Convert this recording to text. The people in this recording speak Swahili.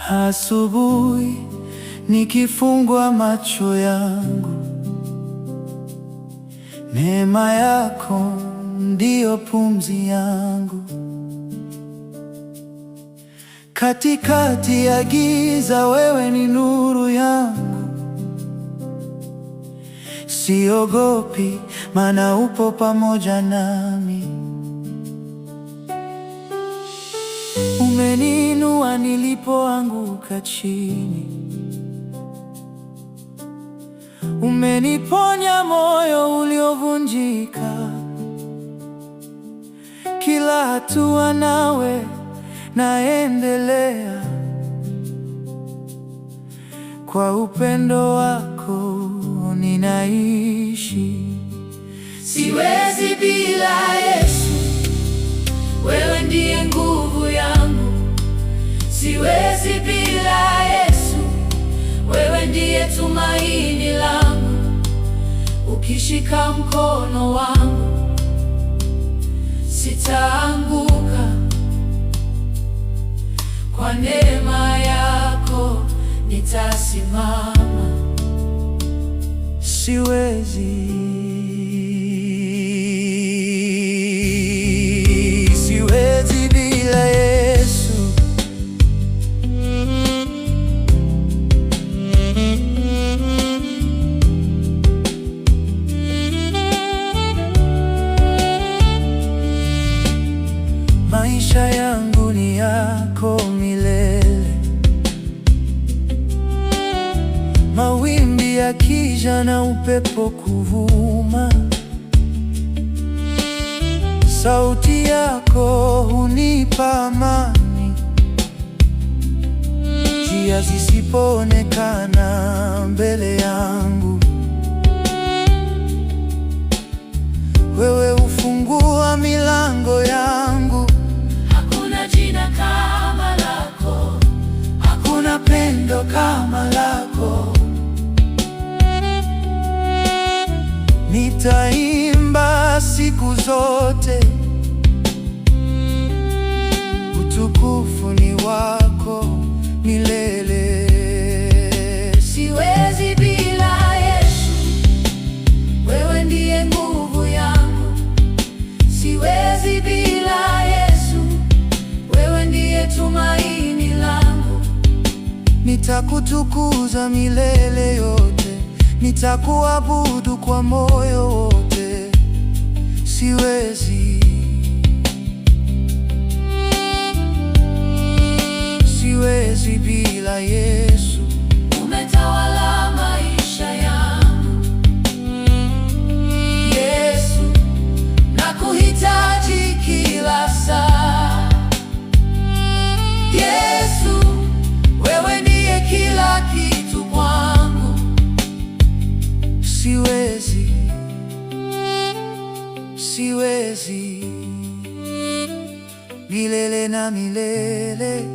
Asubuhi nikifungua macho yangu, neema yako ndiyo pumzi yangu. Katikati ya giza, wewe ni nuru yangu. Siogopi, maana upo pamoja nami. Umeniinua nilipoanguka chini, umeniponya moyo uliovunjika. Kila hatua nawe naendelea, kwa upendo wako ninaishi. Siwezi bila Yesu, wewe ndiye nguvu yangu. Siwezi bila Yesu, wewe ndiye tumaini langu. Ukishika mkono wangu, sitaanguka. Kwa neema yako nitasimama. Siwezi bila Yesu. Maisha yangu ni yako milele. Mawimbi yakija na upepo kuvuma, sauti yako hunipa amani. Njia zisipoonekana mbele yangu, wewe hufungua milango yangu. Hakuna jina kama lako, hakuna pendo kama lako. Nitaimba siku zote, utukufu ni wako milele. Siwezi bila Yesu, wewe ndiye nguvu yangu. Siwezi bila Yesu, wewe ndiye tumaini langu. Nitakutukuza milele yote, nitakuabudu kwa moyo wote. Siwezi bila Yesu. Umetawala maisha yangu Yesu, nakuhitaji kila saa. Yesu, wewe ndiye kila kitu kwangu. Siwezi milele na milele.